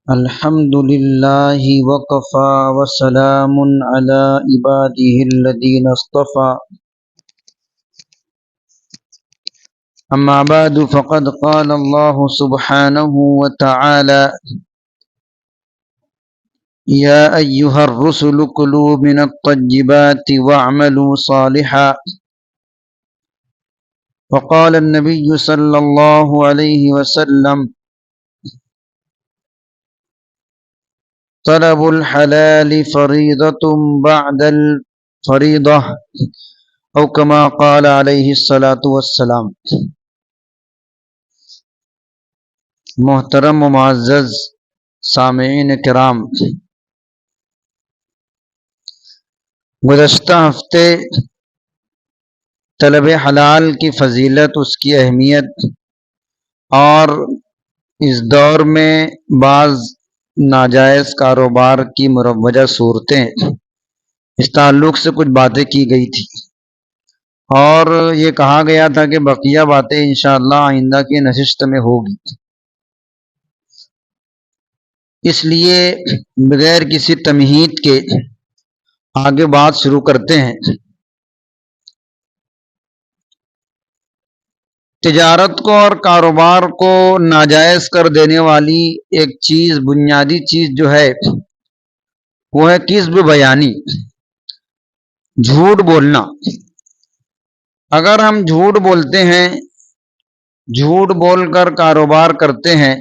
الحمد لله وكفى وسلام على عباده الذين اصطفى أما بعد فقد قال الله سبحانه وتعالى يا أيها الرسل كلوا من الطيبات واعملوا صالحا وقال النبي صلى الله عليه وسلم طلب الحلال فريضة بعد الفريضة او كما قال علیہ الصلاۃ والسلام۔ محترم و معزز سامعین کرام، گزشتہ ہفتے طلب حلال کی فضیلت، اس کی اہمیت اور اس دور میں بعض ناجائز کاروبار کی مروجہ صورتیں، اس تعلق سے کچھ باتیں کی گئی تھی اور یہ کہا گیا تھا کہ بقیہ باتیں انشاءاللہ آئندہ کی نشست میں ہوگی، اس لیے بغیر کسی تمہید کے آگے بات شروع کرتے ہیں۔ تجارت کو اور کاروبار کو ناجائز کر دینے والی ایک چیز، بنیادی چیز جو ہے وہ ہے کذب بیانی، جھوٹ بولنا۔ اگر ہم جھوٹ بولتے ہیں، جھوٹ بول کر کاروبار کرتے ہیں،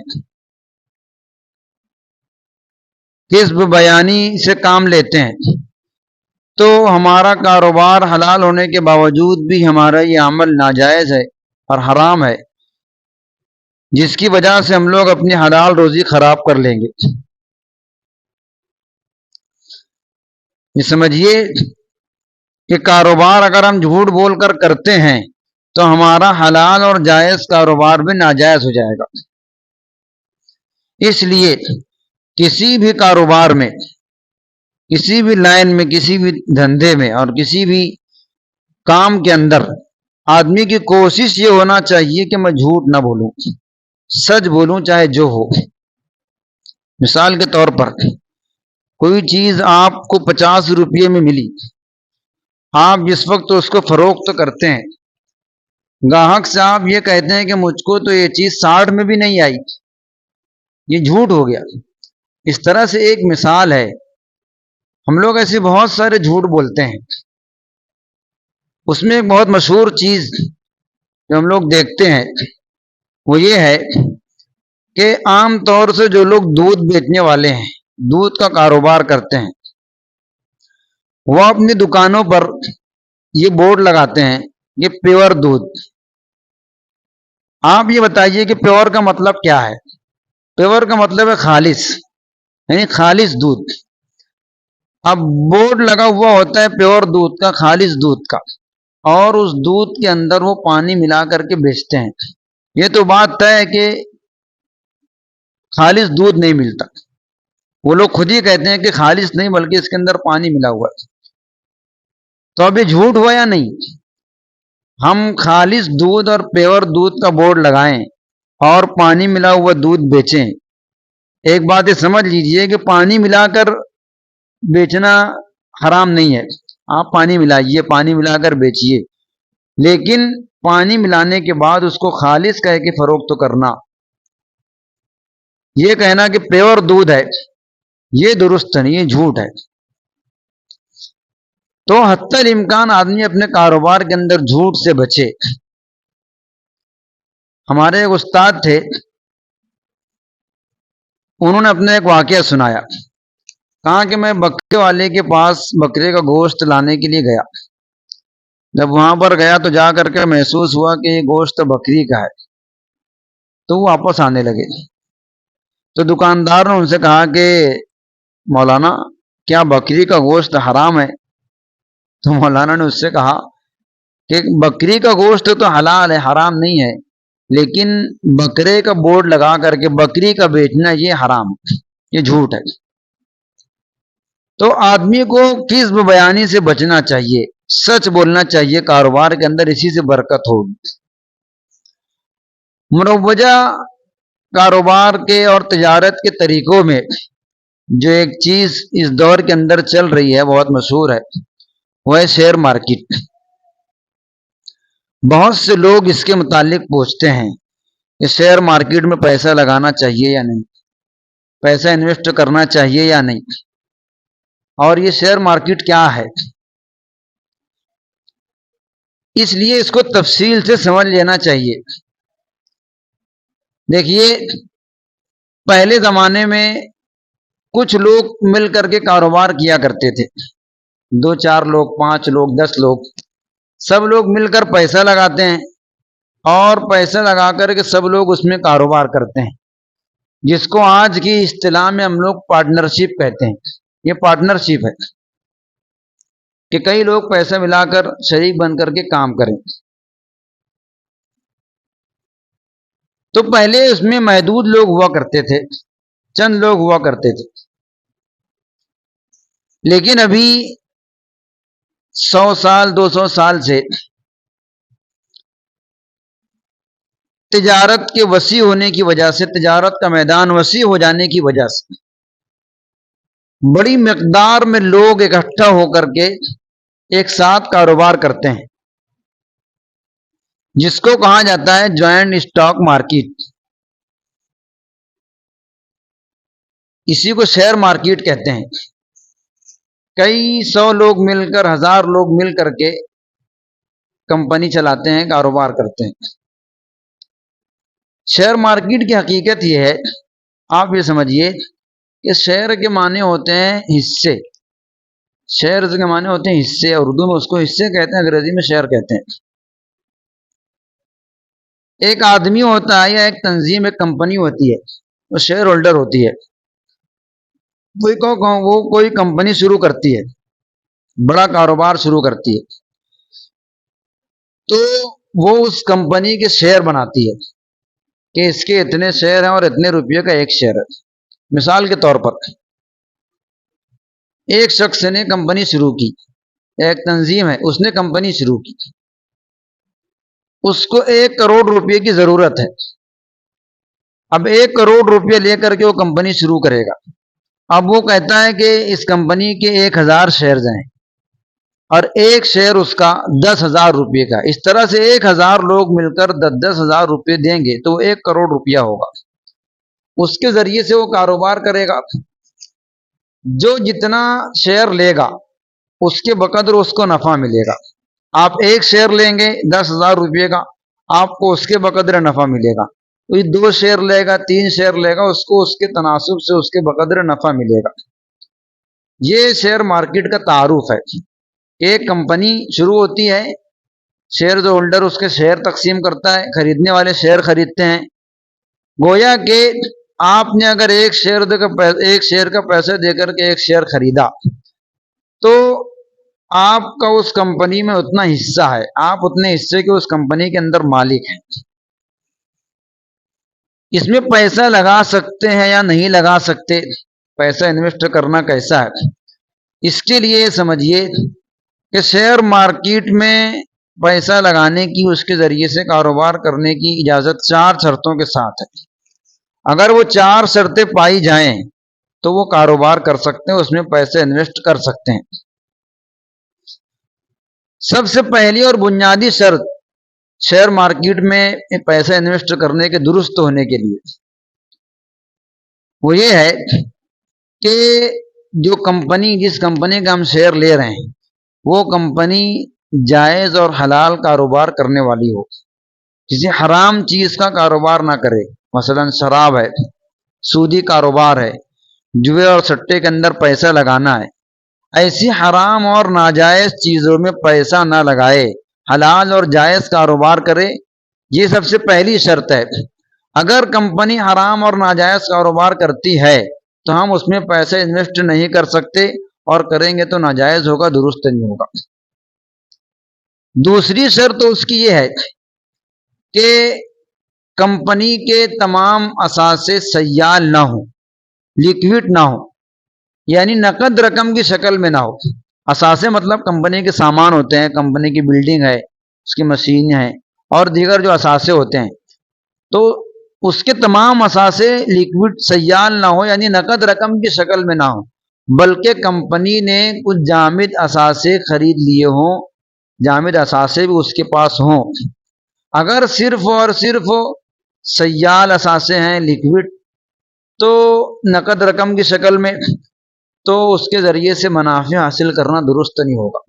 کذب بیانی سے کام لیتے ہیں، تو ہمارا کاروبار حلال ہونے کے باوجود بھی ہمارا یہ عمل ناجائز ہے اور حرام ہے، جس کی وجہ سے ہم لوگ اپنی حلال روزی خراب کر لیں گے۔ یہ سمجھیے کہ کاروبار اگر ہم جھوٹ بول کر کرتے ہیں تو ہمارا حلال اور جائز کاروبار بھی ناجائز ہو جائے گا۔ اس لیے کسی بھی کاروبار میں، کسی بھی لائن میں، کسی بھی دھندے میں اور کسی بھی کام کے اندر آدمی کی کوشش یہ ہونا چاہیے کہ میں جھوٹ نہ بولوں، سچ بولوں چاہے جو ہو۔ مثال کے طور پر کوئی چیز آپ کو 50 روپے میں ملی، آپ جس وقت اس کو فروخت کرتے ہیں، گاہک سے آپ یہ کہتے ہیں کہ مجھ کو تو یہ چیز 60 میں بھی نہیں آئی، یہ جھوٹ ہو گیا۔ اس طرح سے ایک مثال ہے، ہم لوگ ایسے بہت سارے جھوٹ بولتے ہیں۔ اس میں ایک بہت مشہور چیز جو ہم لوگ دیکھتے ہیں وہ یہ ہے کہ عام طور سے جو لوگ دودھ بیچنے والے ہیں، دودھ کا کاروبار کرتے ہیں، وہ اپنی دکانوں پر یہ بورڈ لگاتے ہیں کہ پیور دودھ۔ آپ یہ بتائیے کہ پیور کا مطلب کیا ہے؟ پیور کا مطلب ہے خالص، یعنی خالص دودھ۔ اب بورڈ لگا ہوا ہوتا ہے پیور دودھ کا، خالص دودھ کا، اور اس دودھ کے اندر وہ پانی ملا کر کے بیچتے ہیں۔ یہ تو بات طے ہے کہ خالص دودھ نہیں ملتا، وہ لوگ خود ہی کہتے ہیں کہ خالص نہیں بلکہ اس کے اندر پانی ملا ہوا ہے۔ تو اب یہ جھوٹ ہوا یا نہیں؟ ہم خالص دودھ اور پیور دودھ کا بورڈ لگائیں اور پانی ملا ہوا دودھ بیچیں۔ ایک بات یہ سمجھ لیجئے کہ پانی ملا کر بیچنا حرام نہیں ہے، آپ پانی ملائیے، پانی ملا کر بیچیے، لیکن پانی ملانے کے بعد اس کو خالص کہہ کے فروخت کرنا، یہ کہنا کہ پیور دودھ ہے، یہ درست نہیں، یہ جھوٹ ہے۔ تو حتی الامکان آدمی اپنے کاروبار کے اندر جھوٹ سے بچے۔ ہمارے ایک استاد تھے، انہوں نے اپنا ایک واقعہ سنایا، کہا کہ میں بکرے والے کے پاس بکرے کا گوشت لانے کے لیے گیا۔ جب وہاں پر گیا تو جا کر کے محسوس ہوا کہ یہ گوشت بکری کا ہے، تو وہ واپس آنے لگے۔ تو دکاندار نے ان سے کہا کہ مولانا کیا بکری کا گوشت حرام ہے؟ تو مولانا نے اس سے کہا کہ بکری کا گوشت تو حلال ہے، حرام نہیں ہے، لیکن بکرے کا بورڈ لگا کر کے بکری کا بیچنا یہ حرام ہے، یہ جھوٹ ہے۔ تو آدمی کو کذب بیانی سے بچنا چاہیے، سچ بولنا چاہیے، کاروبار کے اندر اسی سے برکت ہوگی۔ مروجہ کاروبار کے اور تجارت کے طریقوں میں جو ایک چیز اس دور کے اندر چل رہی ہے، بہت مشہور ہے، وہ ہے شیئر مارکیٹ۔ بہت سے لوگ اس کے متعلق پوچھتے ہیں کہ شیئر مارکیٹ میں پیسہ لگانا چاہیے یا نہیں، پیسہ انویسٹ کرنا چاہیے یا نہیں، اور یہ شیئر مارکیٹ کیا ہے۔ اس لیے اس کو تفصیل سے سمجھ لینا چاہیے۔ دیکھیے، پہلے زمانے میں کچھ لوگ مل کر کے کاروبار کیا کرتے تھے، 2 4 لوگ، 5 لوگ، 10 لوگ، سب لوگ مل کر پیسہ لگاتے ہیں، اور پیسہ لگا کر کے سب لوگ اس میں کاروبار کرتے ہیں، جس کو آج کی اصطلاح میں ہم لوگ پارٹنرشپ کہتے ہیں۔ یہ پارٹنرشپ ہے کہ کئی لوگ پیسہ ملا کر شریک بن کر کے کام کریں۔ تو پہلے اس میں محدود لوگ ہوا کرتے تھے، چند لوگ ہوا کرتے تھے، لیکن ابھی 100 سال 200 سال سے تجارت کے وسیع ہونے کی وجہ سے، تجارت کا میدان وسیع ہو جانے کی وجہ سے بڑی مقدار میں لوگ اکٹھا ہو کر کے ایک ساتھ کاروبار کرتے ہیں، جس کو کہا جاتا ہے جوائنٹ اسٹاک مارکیٹ۔ اسی کو شیئر مارکیٹ کہتے ہیں۔ کئی 100 لوگ مل کر، 1000 لوگ مل کر کے کمپنی چلاتے ہیں، کاروبار کرتے ہیں۔ شیئر مارکیٹ کی حقیقت یہ ہے، آپ یہ سمجھیے کہ شیئر کے معنی ہوتے ہیں حصے، شیئر کے معنی ہوتے ہیں حصے، اردو میں اس کو حصے کہتے ہیں، انگریزی میں شیئر کہتے ہیں۔ ایک آدمی ہوتا ہے یا ایک تنظیم، ایک کمپنی ہوتی ہے، وہ شیئر ہولڈر ہوتی ہے۔ وہ کوئی کمپنی شروع کرتی ہے، بڑا کاروبار شروع کرتی ہے، تو وہ اس کمپنی کے شیئر بناتی ہے کہ اس کے اتنے شیئر ہیں اور اتنے روپے کا ایک شیئر ہے۔ مثال کے طور پر ایک شخص نے کمپنی شروع کی، ایک تنظیم ہے، اس نے کمپنی شروع کی، اس کو 1 کروڑ روپے کی ضرورت ہے۔ اب 1 کروڑ روپے لے کر کے وہ کمپنی شروع کرے گا۔ اب وہ کہتا ہے کہ اس کمپنی کے 1000 شیئرز ہیں اور ایک شیئر اس کا 10,000 روپے کا، اس طرح سے 1000 لوگ مل کر 10,000 روپے دیں گے تو 1 کروڑ روپیہ ہوگا۔ اس کے ذریعے سے وہ کاروبار کرے گا، جو جتنا شیئر لے گا اس کے بقدر اس کو نفع ملے گا۔ آپ ایک شیئر لیں گے 10,000 روپے کا، آپ کو اس کے بقدر نفع ملے گا۔ کوئی 2 شیئر لے گا، 3 شیئر لے گا، اس کو اس کے تناسب سے اس کے بقدر نفع ملے گا۔ یہ شیئر مارکیٹ کا تعارف ہے۔ ایک کمپنی شروع ہوتی ہے، شیئر ہولڈر اس کے شیئر تقسیم کرتا ہے، خریدنے والے شیئر خریدتے ہیں۔ گویا کہ آپ نے اگر ایک شیئر کا پیسہ دے کر کے ایک شیئر خریدا تو آپ کا اس کمپنی میں اتنا حصہ ہے، آپ اتنے حصے کے اس کمپنی کے اندر مالک ہیں۔ اس میں پیسہ لگا سکتے ہیں یا نہیں لگا سکتے، پیسہ انویسٹ کرنا کیسا ہے، اس کے لیے سمجھیے کہ شیئر مارکیٹ میں پیسہ لگانے کی، اس کے ذریعے سے کاروبار کرنے کی اجازت 4 شرطوں کے ساتھ ہے۔ اگر وہ 4 شرطیں پائی جائیں تو وہ کاروبار کر سکتے ہیں، اس میں پیسے انویسٹ کر سکتے ہیں۔ سب سے پہلی اور بنیادی شرط شیئر مارکیٹ میں پیسہ انویسٹ کرنے کے درست ہونے کے لیے وہ یہ ہے کہ جو کمپنی، جس کمپنی کا ہم شیئر لے رہے ہیں، وہ کمپنی جائز اور حلال کاروبار کرنے والی ہو، کسی حرام چیز کا کاروبار نہ کرے۔ مثلا شراب ہے، سودی کاروبار ہے، جوئے اور سٹے کے اندر پیسہ لگانا ہے، ایسی حرام اور ناجائز چیزوں میں پیسہ نہ لگائے، حلال اور جائز کاروبار کرے۔ یہ سب سے پہلی شرط ہے۔ اگر کمپنی حرام اور ناجائز کاروبار کرتی ہے تو ہم اس میں پیسے انویسٹ نہیں کر سکتے، اور کریں گے تو ناجائز ہوگا، درست نہیں ہوگا۔ دوسری شرط اس کی یہ ہے کہ کمپنی کے تمام اثاثے سیال نہ ہوں، لیکوڈ نہ ہوں، یعنی نقد رقم کی شکل میں نہ ہو۔ اثاثے مطلب کمپنی کے سامان ہوتے ہیں، کمپنی کی بلڈنگ ہے، اس کی مشین ہیں اور دیگر جو اثاثے ہوتے ہیں، تو اس کے تمام اثاثے لیکوڈ سیال نہ ہو، یعنی نقد رقم کی شکل میں نہ ہو، بلکہ کمپنی نے کچھ جامد اثاثے خرید لیے ہوں، جامد اثاثے بھی اس کے پاس ہوں۔ اگر صرف اور صرف سیال اثاثے ہیں، لیکوڈ، تو نقد رقم کی شکل میں، تو اس کے ذریعے سے منافع حاصل کرنا درست نہیں ہوگا۔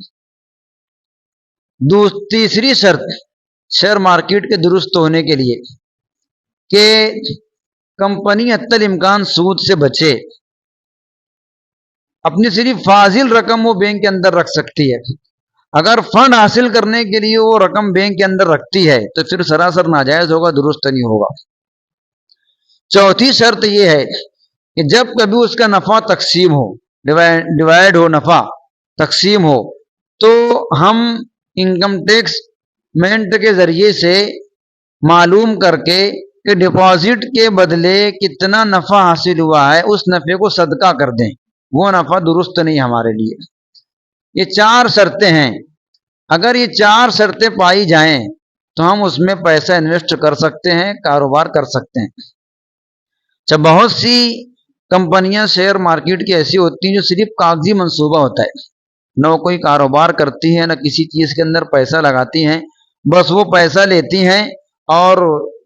تیسری شرط شیئر مارکیٹ کے درست ہونے کے لیے کہ کمپنی حتی الامکان سود سے بچے، اپنی صرف فاضل رقم وہ بینک کے اندر رکھ سکتی ہے۔ اگر فنڈ حاصل کرنے کے لیے وہ رقم بینک کے اندر رکھتی ہے تو پھر سراسر ناجائز ہوگا، درست نہیں ہوگا۔ چوتھی شرط یہ ہے کہ جب کبھی اس کا نفع تقسیم ہو، ڈیوائڈ ہو، نفع تقسیم ہو، تو ہم انکم ٹیکس مینٹ کے ذریعے سے معلوم کر کے کہ ڈپازٹ کے بدلے کتنا نفع حاصل ہوا ہے اس نفع کو صدقہ کر دیں، وہ نفع درست نہیں ہمارے لیے۔ یہ 4 شرطیں ہیں، اگر یہ 4 شرطیں پائی جائیں تو ہم اس میں پیسہ انویسٹ کر سکتے ہیں، کاروبار کر سکتے ہیں۔ جب بہت سی کمپنیاں شیئر مارکیٹ کی ایسی ہوتی ہیں جو صرف کاغذی منصوبہ ہوتا ہے، نہ کوئی کاروبار کرتی ہیں، نہ کسی چیز کے اندر پیسہ لگاتی ہیں، بس وہ پیسہ لیتی ہیں اور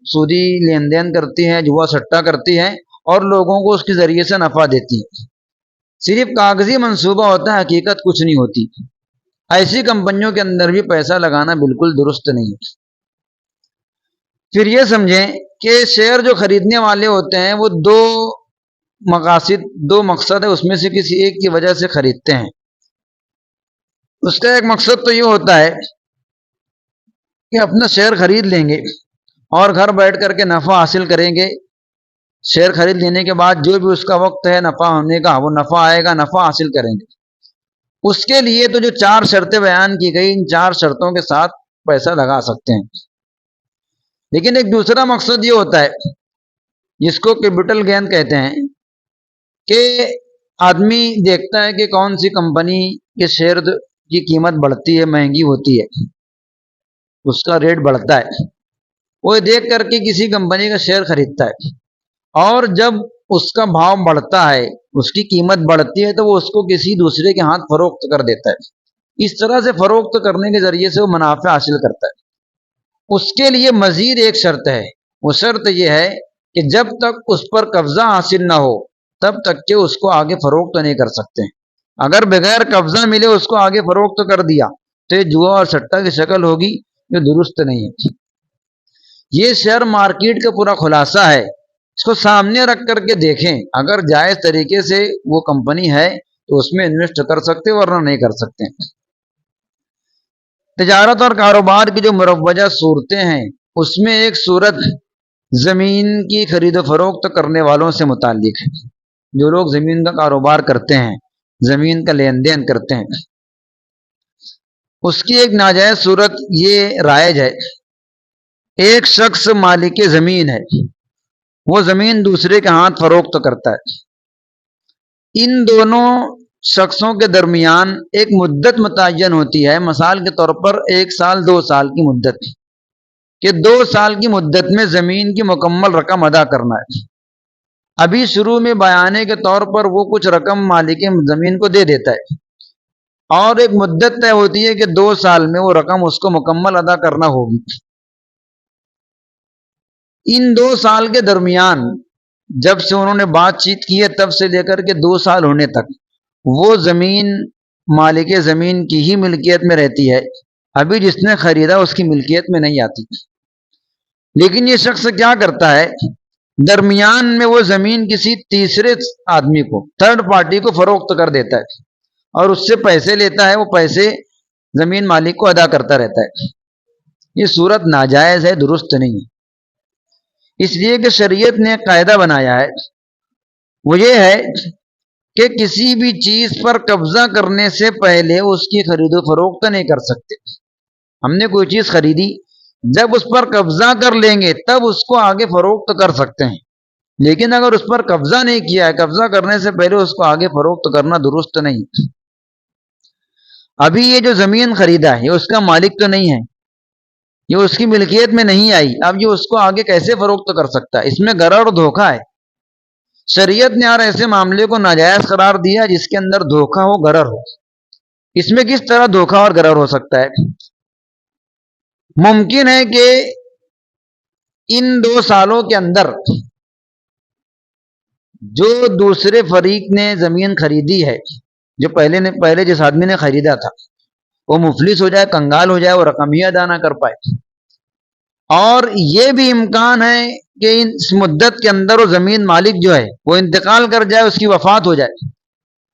سودی لین دین کرتی ہیں، جوا سٹا کرتی ہیں اور لوگوں کو اس کے ذریعے سے نفع دیتی ہیں۔ صرف کاغذی منصوبہ ہوتا ہے، حقیقت کچھ نہیں ہوتی۔ ایسی کمپنیوں کے اندر بھی پیسہ لگانا بالکل درست نہیں ہے۔ پھر یہ سمجھیں کہ شیئر جو خریدنے والے ہوتے ہیں وہ دو مقصد ہے، اس میں سے کسی ایک کی وجہ سے خریدتے ہیں۔ اس کا ایک مقصد تو یہ ہوتا ہے کہ اپنا شیئر خرید لیں گے اور گھر بیٹھ کر کے نفع حاصل کریں گے۔ شیئر خرید لینے کے بعد جو بھی اس کا وقت ہے نفع ہونے کا، وہ نفع آئے گا، نفع حاصل کریں گے۔ اس کے لیے تو جو 4 شرطیں بیان کی گئی، ان 4 شرطوں کے ساتھ پیسہ لگا سکتے ہیں۔ لیکن ایک دوسرا مقصد یہ ہوتا ہے جس کو کیپٹل گین کہتے ہیں، کہ آدمی دیکھتا ہے کہ کون سی کمپنی کے شیئر کی قیمت بڑھتی ہے، مہنگی ہوتی ہے، اس کا ریٹ بڑھتا ہے، وہ دیکھ کر کے کسی کمپنی کا شیئر خریدتا ہے، اور جب اس کا بھاؤ بڑھتا ہے، اس کی قیمت بڑھتی ہے، تو وہ اس کو کسی دوسرے کے ہاتھ فروخت کر دیتا ہے۔ اس طرح سے فروخت کرنے کے ذریعے سے وہ منافع حاصل کرتا ہے۔ اس کے لیے مزید ایک شرط ہے، وہ شرط یہ ہے کہ جب تک اس پر قبضہ حاصل نہ ہو تب تک کہ اس کو آگے فروخت نہیں کر سکتے۔ اگر بغیر قبضہ ملے اس کو آگے فروخت کر دیا تو یہ جوا اور سٹا کی شکل ہوگی، یہ درست نہیں ہے۔ یہ شیئر مارکیٹ کا پورا خلاصہ ہے، اس کو سامنے رکھ کر کے دیکھیں، اگر جائز طریقے سے وہ کمپنی ہے تو اس میں انویسٹ کر سکتے، ورنہ نہیں کر سکتے۔ تجارت اور کاروبار کی جو مروجہ صورتیں ہیں، اس میں ایک صورت زمین کی خرید و فروخت کرنے والوں سے متعلق ہے، جو لوگ زمین کا کاروبار کرتے ہیں، زمین کا لین دین کرتے ہیں۔ اس کی ایک ناجائز صورت یہ رائج ہے، ایک شخص مالک زمین ہے، وہ زمین دوسرے کے ہاتھ فروخت کرتا ہے۔ ان دونوں شخصوں کے درمیان ایک مدت متعین ہوتی ہے، مثال کے طور پر 1 سال 2 سال کی مدت، کہ 2 سال کی مدت میں زمین کی مکمل رقم ادا کرنا ہے۔ ابھی شروع میں بیانے کے طور پر وہ کچھ رقم مالک زمین کو دے دیتا ہے، اور ایک مدت طے ہوتی ہے کہ 2 سال میں وہ رقم اس کو مکمل ادا کرنا ہوگی۔ ان 2 سال کے درمیان جب سے انہوں نے بات چیت کی ہے تب سے لے کر کے 2 سال ہونے تک وہ زمین مالک زمین کی ہی ملکیت میں رہتی ہے، ابھی جس نے خریدا اس کی ملکیت میں نہیں آتی۔ لیکن یہ شخص کیا کرتا ہے، درمیان میں وہ زمین کسی تیسرے آدمی کو، تھرڈ پارٹی کو فروخت کر دیتا ہے اور اس سے پیسے لیتا ہے، وہ پیسے زمین مالک کو ادا کرتا رہتا ہے۔ یہ صورت ناجائز ہے، درست نہیں ہے۔ اس لیے کہ شریعت نے ایک قاعدہ بنایا ہے، وہ یہ ہے کہ کسی بھی چیز پر قبضہ کرنے سے پہلے اس کی خرید و فروخت نہیں کر سکتے۔ ہم نے کوئی چیز خریدی، جب اس پر قبضہ کر لیں گے تب اس کو آگے فروخت کر سکتے ہیں، لیکن اگر اس پر قبضہ نہیں کیا ہے، قبضہ کرنے سے پہلے اس کو آگے فروخت کرنا درست نہیں۔ ابھی یہ جو زمین خریدا ہے یہ اس کا مالک تو نہیں ہے، یہ اس کی ملکیت میں نہیں آئی، اب یہ اس کو آگے کیسے فروخت کر سکتا ہے؟ اس میں غرر اور دھوکہ ہے۔ شریعت نے ہر ایسے معاملے کو ناجائز قرار دیا جس کے اندر دھوکہ ہو، غرر ہو۔ اس میں کس طرح دھوکہ اور غرر ہو سکتا ہے؟ ممکن ہے کہ ان 2 سالوں کے اندر جو دوسرے فریق نے زمین خریدی ہے، جو پہلے جس آدمی نے خریدا تھا، وہ مفلس ہو جائے، کنگال ہو جائے، وہ رقم ہی ادا نہ کر پائے، اور یہ بھی امکان ہے کہ اس مدت کے اندر وہ زمین مالک جو ہے وہ انتقال کر جائے، اس کی وفات ہو جائے۔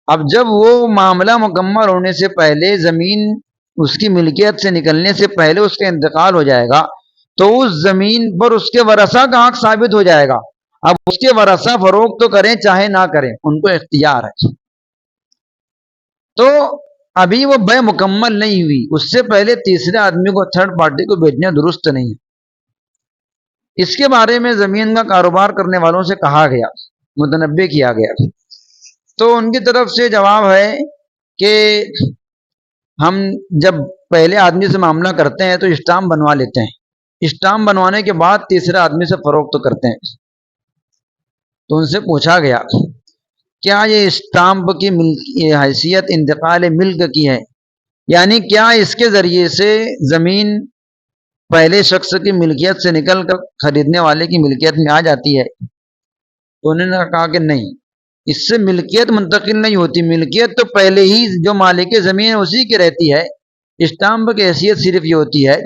اب جب وہ معاملہ مکمل ہونے سے پہلے، زمین اس کی ملکیت سے نکلنے سے پہلے اس کا انتقال ہو جائے گا، تو اس زمین پر اس کے ورثہ کا حق ثابت ہو جائے گا۔ اب اس کے ورثہ فروخت تو کریں چاہے نہ کریں، ان کو اختیار ہے۔ تو ابھی وہ بے مکمل نہیں ہوئی، اس سے پہلے تیسرے آدمی کو، تھرڈ پارٹی کو بیچنا درست نہیں ہے۔ اس کے بارے میں زمین کا کاروبار کرنے والوں سے کہا گیا، متنبہ کیا گیا، تو ان کی طرف سے جواب ہے کہ ہم جب پہلے آدمی سے معاملہ کرتے ہیں تو اسٹامپ بنوا لیتے ہیں، اسٹامپ بنوانے کے بعد تیسرے آدمی سے فروخت کرتے ہیں۔ تو ان سے پوچھا گیا کیا یہ اسٹامپ کی حیثیت انتقال ملک کی ہے، یعنی کیا اس کے ذریعے سے زمین پہلے شخص کی ملکیت سے نکل کر خریدنے والے کی ملکیت میں آ جاتی ہے؟ تو انہوں نے کہا کہ نہیں، اس سے ملکیت منتقل نہیں ہوتی، ملکیت تو پہلے ہی جو مالک زمین ہے اسی کی رہتی ہے۔ اسٹامپ کی حیثیت صرف یہ ہوتی ہے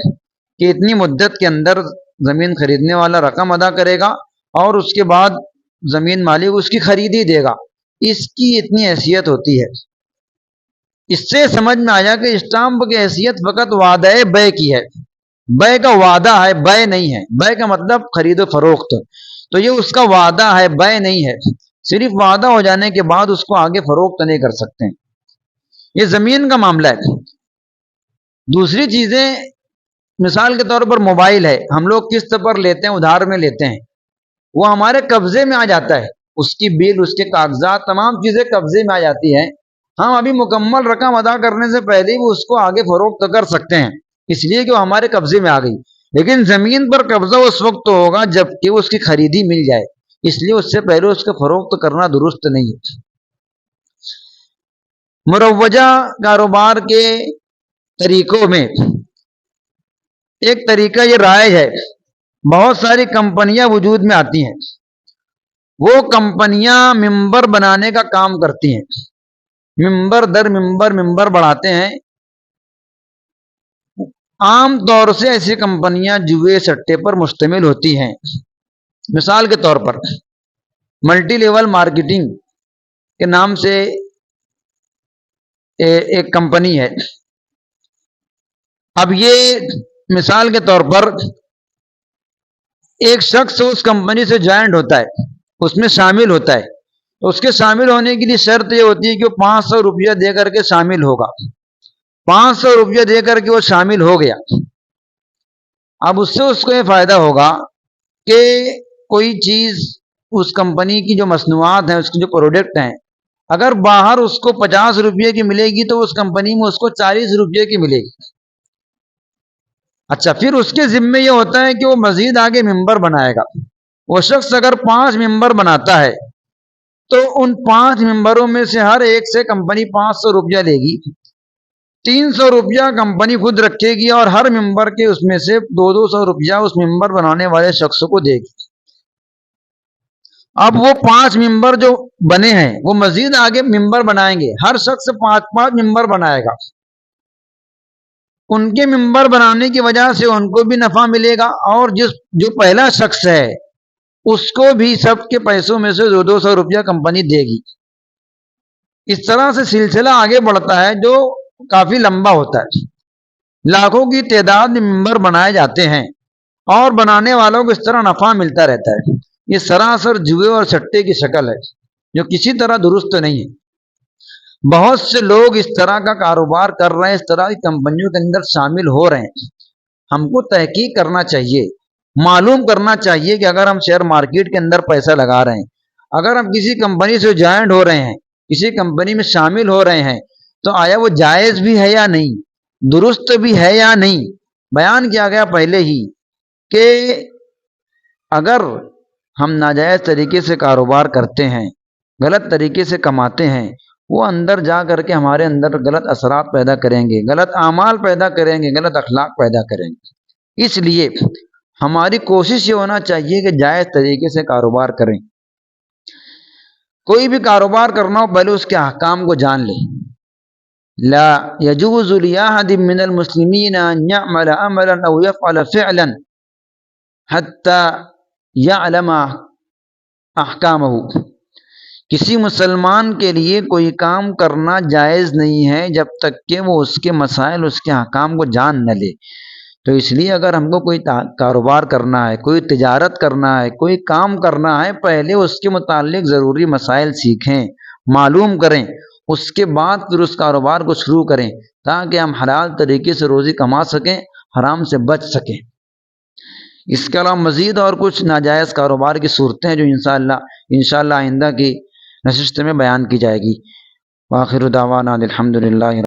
کہ اتنی مدت کے اندر زمین خریدنے والا رقم ادا کرے گا اور اس کے بعد زمین مالک اس کی خرید ہی دے گا، اس کی اتنی حیثیت ہوتی ہے۔ اس سے سمجھ میں آیا کہ اسٹامپ کی حیثیت فقط وعدہ بے کی ہے، بے کا وعدہ ہے، بے نہیں ہے۔ بے کا مطلب خرید و فروخت، تو یہ اس کا وعدہ ہے، بے نہیں ہے۔ صرف وعدہ ہو جانے کے بعد اس کو آگے فروخت نہیں کر سکتے۔ یہ زمین کا معاملہ ہے۔ دوسری چیزیں، مثال کے طور پر موبائل ہے، ہم لوگ قسط پر لیتے ہیں، ادھار میں لیتے ہیں، وہ ہمارے قبضے میں آ جاتا ہے، اس کی بل، اس کے کاغذات، تمام چیزیں قبضے میں آ جاتی ہیں۔ ہم ابھی مکمل رقم ادا کرنے سے پہلے ہی وہ اس کو آگے فروخت کر سکتے ہیں، اس لیے کہ وہ ہمارے قبضے میں آ گئی۔ لیکن زمین پر قبضہ اس وقت ہوگا جب کہ اس کی خریدی مل جائے، اس لیے اس سے پہلے اس کا فروخت کرنا درست نہیں ہے۔ مروجہ کاروبار کے طریقوں میں ایک طریقہ یہ رائج ہے، بہت ساری کمپنیاں وجود میں آتی ہیں، وہ کمپنیاں ممبر بنانے کا کام کرتی ہیں، ممبر در ممبر بڑھاتے ہیں۔ عام طور سے ایسی کمپنیاں جوئے سٹے پر مشتمل ہوتی ہیں۔ مثال کے طور پر ملٹی لیول مارکیٹنگ کے نام سے ایک کمپنی ہے۔ اب یہ مثال کے طور پر ایک شخص اس کمپنی سے جوائنٹ ہوتا ہے، اس میں شامل ہوتا ہے، تو اس کے شامل ہونے کے لیے شرط یہ ہوتی ہے کہ وہ 500 روپیہ دے کر کے شامل ہوگا۔ 500 روپیہ دے کر کے وہ شامل ہو گیا۔ اب اس سے اس کو یہ فائدہ ہوگا کہ کوئی چیز، اس کمپنی کی جو مصنوعات ہیں، اس کے جو پروڈکٹ ہیں، اگر باہر اس کو 50 روپیے کی ملے گی تو اس کمپنی میں اس کو 40 روپیے کی ملے گی۔ اچھا، پھر اس کے ذمے یہ ہوتا ہے کہ وہ مزید آگے ممبر بنائے گا۔ وہ شخص اگر 5 ممبر بناتا ہے تو ان 5 ممبروں میں سے ہر ایک سے کمپنی 500 روپیہ لے گی، 300 روپیہ کمپنی خود رکھے گی، اور ہر ممبر کے اس میں سے 200 روپیہ اس ممبر بنانے والے شخص کو دے گی۔ اب وہ 5 ممبر جو بنے ہیں وہ مزید آگے ممبر بنائیں گے، ہر شخص 5 ممبر بنائے گا۔ ان کے ممبر بنانے کی وجہ سے ان کو بھی نفع ملے گا، اور جو پہلا شخص ہے اس کو بھی سب کے پیسوں میں سے 200 روپیہ کمپنی دے گی۔ اس طرح سے سلسلہ آگے بڑھتا ہے جو کافی لمبا ہوتا ہے۔ لاکھوں کی تعداد میں ممبر بنائے جاتے ہیں اور بنانے والوں کو اس طرح نفع ملتا رہتا ہے۔ یہ سراسر جوئے اور سٹے کی شکل ہے جو کسی طرح درست نہیں ہے۔ بہت سے لوگ اس طرح کا کاروبار کر رہے ہیں، اس طرح کی کمپنیوں کے اندر شامل ہو رہے ہیں۔ ہم کو تحقیق کرنا چاہیے، معلوم کرنا چاہیے کہ اگر ہم شیئر مارکیٹ کے اندر پیسہ لگا رہے ہیں، اگر ہم کسی کمپنی سے جوائنٹ ہو رہے ہیں، کسی کمپنی میں شامل ہو رہے ہیں، تو آیا وہ جائز بھی ہے یا نہیں، درست بھی ہے یا نہیں، بیان کیا گیا پہلے ہی کہ اگر ہم ناجائز طریقے سے کاروبار کرتے ہیں، غلط طریقے سے کماتے ہیں، وہ اندر جا کر کے ہمارے اندر غلط اثرات پیدا کریں گے، غلط اعمال پیدا کریں گے، غلط اخلاق پیدا کریں گے۔ اس لیے ہماری کوشش یہ ہونا چاہیے کہ جائز طریقے سے کاروبار کریں۔ کوئی بھی کاروبار کرنا ہو پہلے اس کے احکام کو جان لیں۔ لا يجوز لأحد من المسلمين أن يعمل عملا أو يفعل فعلا حتى يعلم احکامہ۔ کسی مسلمان کے لیے کوئی کام کرنا جائز نہیں ہے جب تک کہ وہ اس کے مسائل، اس کے احکام کو جان نہ لے۔ تو اس لیے اگر ہم کو کوئی کاروبار کرنا ہے، کوئی تجارت کرنا ہے، کوئی کام کرنا ہے، پہلے اس کے متعلق ضروری مسائل سیکھیں، معلوم کریں، اس کے بعد پھر اس کاروبار کو شروع کریں، تاکہ ہم حلال طریقے سے روزی کما سکیں، حرام سے بچ سکیں۔ اس کے علاوہ مزید اور کچھ ناجائز کاروبار کی صورتیں ہیں جو انشاءاللہ آئندہ کی نشست میں بیان کی جائے گی۔ وآخر دعوانا الحمدللہ۔